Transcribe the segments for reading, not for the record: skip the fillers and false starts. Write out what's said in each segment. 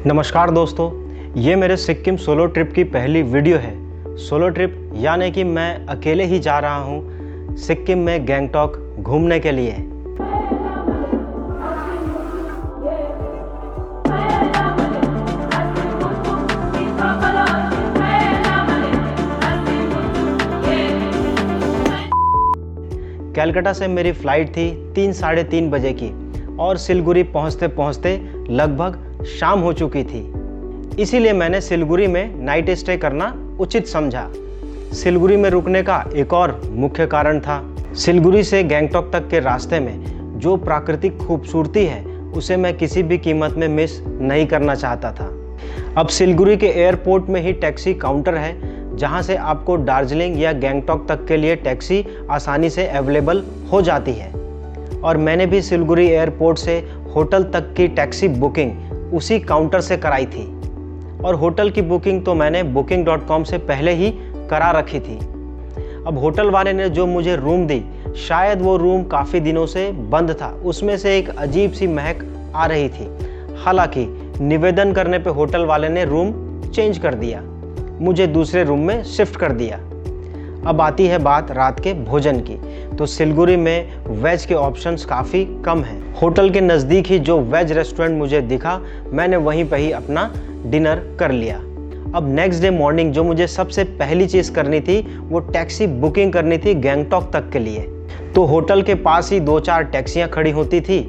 नमस्कार दोस्तों, ये मेरे सिक्किम सोलो ट्रिप की पहली वीडियो है। सोलो ट्रिप यानी कि मैं अकेले ही जा रहा हूँ सिक्किम में गैंगटॉक घूमने के लिए। कलकत्ता से मेरी फ़्लाइट थी 3 साढ़े 3 बजे की और सिलगुड़ी पहुँचते पहुँचते लगभग शाम हो चुकी थी। इसीलिए मैंने सिलगुड़ी में नाइट स्टे करना उचित समझा। सिलगुड़ी में रुकने का एक और मुख्य कारण था, सिलगुड़ी से गैंगटॉक तक के रास्ते में जो प्राकृतिक खूबसूरती है उसे मैं किसी भी कीमत में मिस नहीं करना चाहता था। अब सिलगुड़ी के एयरपोर्ट में ही टैक्सी काउंटर है जहां से आपको दार्जिलिंग या गैंगटॉक तक के लिए टैक्सी आसानी से अवेलेबल हो जाती है। और मैंने भी सिलगुड़ी एयरपोर्ट से होटल तक की टैक्सी बुकिंग उसी काउंटर से कराई थी और होटल की बुकिंग तो मैंने booking.com से पहले ही करा रखी थी। अब होटल वाले ने जो मुझे रूम दी, शायद वो रूम काफ़ी दिनों से बंद था, उसमें से एक अजीब सी महक आ रही थी। हालांकि निवेदन करने पे होटल वाले ने रूम चेंज कर दिया, मुझे दूसरे रूम में शिफ्ट कर दिया। अब आती है बात रात के भोजन की, तो सिलगुड़ी में वेज के ऑप्शंस काफ़ी कम हैं। होटल के नज़दीक ही जो वेज रेस्टोरेंट मुझे दिखा, मैंने वहीं पर ही अपना डिनर कर लिया। अब नेक्स्ट डे मॉर्निंग जो मुझे सबसे पहली चीज़ करनी थी वो टैक्सी बुकिंग करनी थी गैंगटॉक तक के लिए। तो होटल के पास ही 2-4 टैक्सियाँ खड़ी होती थी,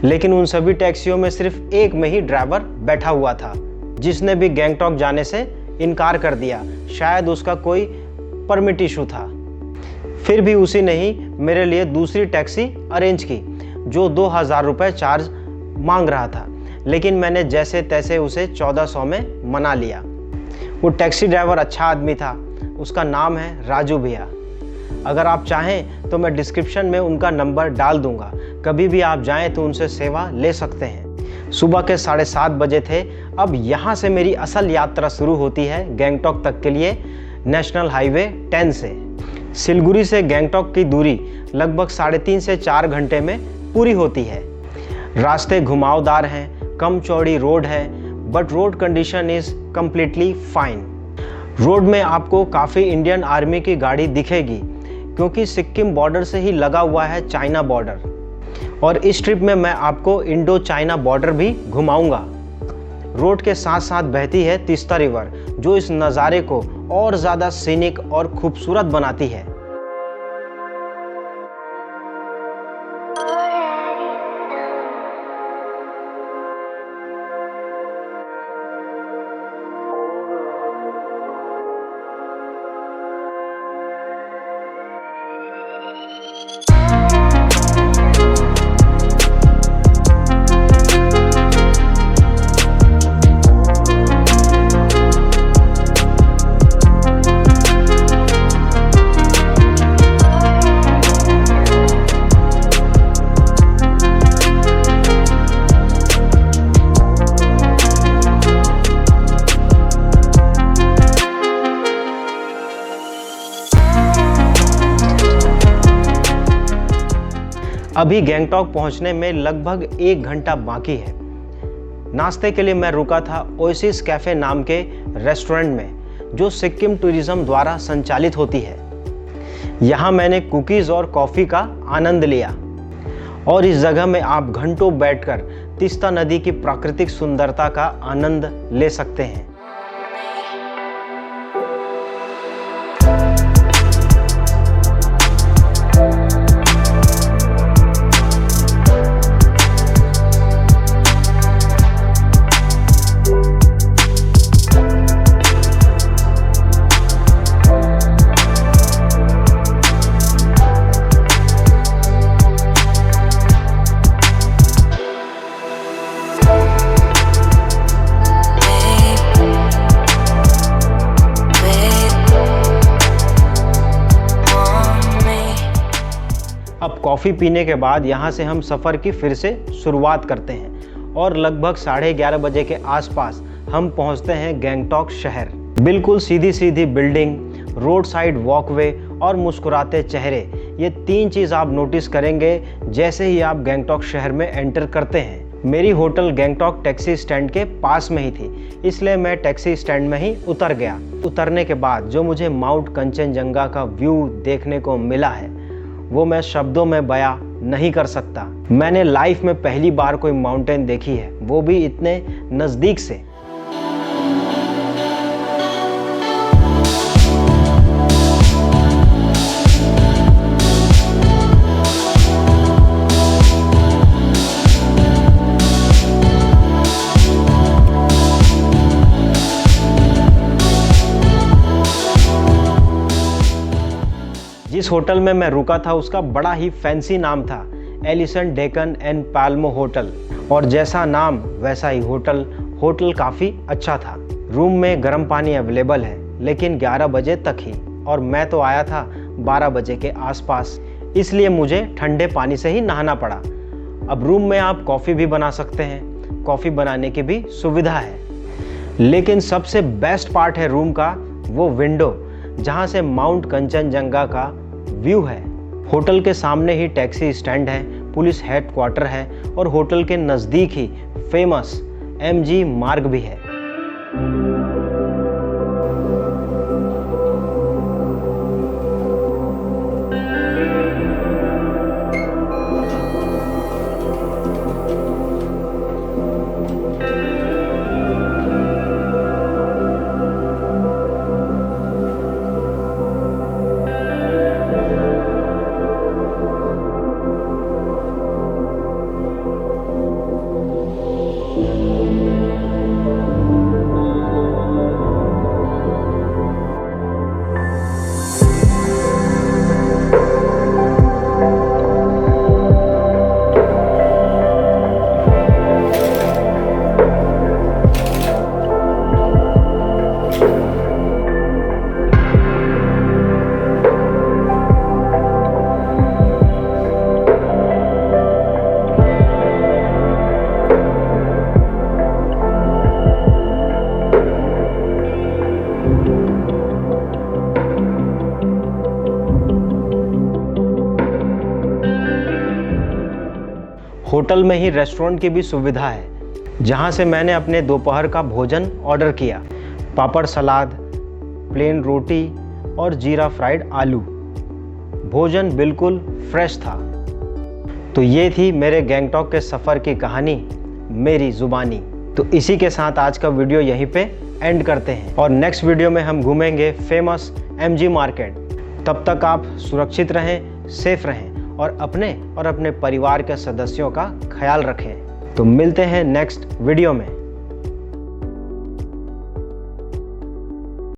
लेकिन उन सभी टैक्सियों में सिर्फ एक में ही ड्राइवर बैठा हुआ था, जिसने भी गैंगटॉक जाने से इनकार कर दिया। शायद उसका कोई परमिट इशू था। फिर भी उसी ने ही मेरे लिए दूसरी टैक्सी अरेंज की जो 2000 रुपये चार्ज मांग रहा था, लेकिन मैंने जैसे तैसे उसे 1400 में मना लिया। वो टैक्सी ड्राइवर अच्छा आदमी था, उसका नाम है राजू भैया। अगर आप चाहें तो मैं डिस्क्रिप्शन में उनका नंबर डाल दूंगा, कभी भी आप जाएं तो उनसे सेवा ले सकते हैं। सुबह के 7:30 बजे थे। अब यहाँ से मेरी असल यात्रा शुरू होती है गैंगटॉक तक के लिए नेशनल हाईवे 10 से। सिलगुड़ी से गैंगटॉक की दूरी लगभग 3.5 से 4 घंटे में पूरी होती है। रास्ते घुमावदार हैं, कम चौड़ी रोड है, but road condition is completely fine. Road में आपको काफ़ी इंडियन आर्मी की गाड़ी दिखेगी, क्योंकि सिक्किम बॉर्डर से ही लगा हुआ है चाइना बॉर्डर। और इस ट्रिप में मैं आपको इंडो चाइना बॉर्डर भी घुमाऊंगा। रोड के साथ साथ बहती है तीस्ता रिवर, जो इस नज़ारे को और ज़्यादा सीनिक और खूबसूरत बनाती है। अभी गैंगटॉक पहुंचने में लगभग 1 घंटा बाकी है। नाश्ते के लिए मैं रुका था ओएसिस कैफ़े नाम के रेस्टोरेंट में, जो सिक्किम टूरिज्म द्वारा संचालित होती है। यहाँ मैंने कुकीज़ और कॉफ़ी का आनंद लिया और इस जगह में आप घंटों बैठकर तीस्ता नदी की प्राकृतिक सुंदरता का आनंद ले सकते हैं। अब कॉफ़ी पीने के बाद यहाँ से हम सफ़र की फिर से शुरुआत करते हैं और लगभग 11:30 बजे के आसपास हम पहुँचते हैं गैंगटॉक शहर। बिल्कुल सीधी सीधी बिल्डिंग, रोड साइड वॉकवे और मुस्कुराते चेहरे, ये 3 चीज़ आप नोटिस करेंगे जैसे ही आप गैंगटॉक शहर में एंटर करते हैं। मेरी होटल गैंगटॉक टैक्सी स्टैंड के पास में ही थी, इसलिए मैं टैक्सी स्टैंड में ही उतर गया। उतरने के बाद जो मुझे माउंट कंचनजंगा का व्यू देखने को मिला है वो मैं शब्दों में बयां नहीं कर सकता। मैंने लाइफ में पहली बार कोई माउंटेन देखी है, वो भी इतने नज़दीक से। जिस होटल में मैं रुका था उसका बड़ा ही फैंसी नाम था, Allison Deccan and Palmo hotel, और जैसा नाम वैसा ही होटल। होटल काफ़ी अच्छा था। रूम में गर्म पानी अवेलेबल है, लेकिन 11 बजे तक ही, और मैं तो आया था 12 बजे के आसपास, इसलिए मुझे ठंडे पानी से ही नहाना पड़ा। अब रूम में आप कॉफ़ी भी बना सकते हैं, कॉफ़ी बनाने की भी सुविधा है। लेकिन सबसे बेस्ट पार्ट है रूम का वो विंडो, जहाँ से माउंट कंचनजंगा का व्यू है। होटल के सामने ही टैक्सी स्टैंड है, पुलिस हेडक्वार्टर है, और होटल के नज़दीक ही फेमस MG मार्ग भी है। होटल में ही रेस्टोरेंट की भी सुविधा है, जहां से मैंने अपने दोपहर का भोजन ऑर्डर किया। पापड़, सलाद, प्लेन रोटी और जीरा फ्राइड आलू। भोजन बिल्कुल फ्रेश था। तो ये थी मेरे गैंगटॉक के सफ़र की कहानी, मेरी ज़ुबानी। तो इसी के साथ आज का वीडियो यहीं पे एंड करते हैं, और नेक्स्ट वीडियो में हम घूमेंगे फेमस MG मार्केट। तब तक आप सुरक्षित रहें, सेफ रहें, और अपने परिवार के सदस्यों का ख्याल रखें। तो मिलते हैं नेक्स्ट वीडियो में।